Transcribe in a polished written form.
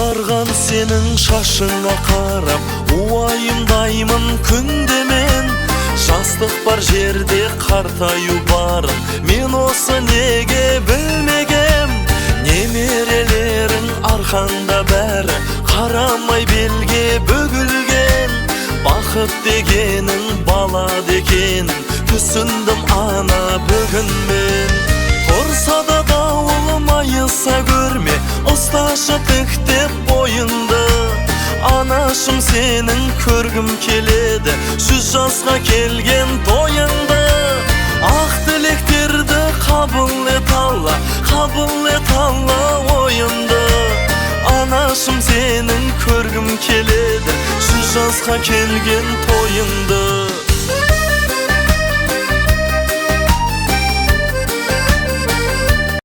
барган сенің шашыңа қарап, уайымдаймын күнде мен. Жастық бар жерде қартаю барын мен осы неге білмегем. Немерелерің арқаңда бәрі, қарамай белге бөгілген. Бақыт дегенің бала дегенің, түсіндім ана бүгін мен. Тұрса да дауыл майыса көрме, ұсташы тіктеп бойыңды. Анашым сенің көргім келеді, 100 жасқа келген тойыңды. Ақ тілектерді қабыл ет Алла, қабыл ет Алла ойымды. Анашым сенің көргім келеді, 100 жасқа келген тойыңды.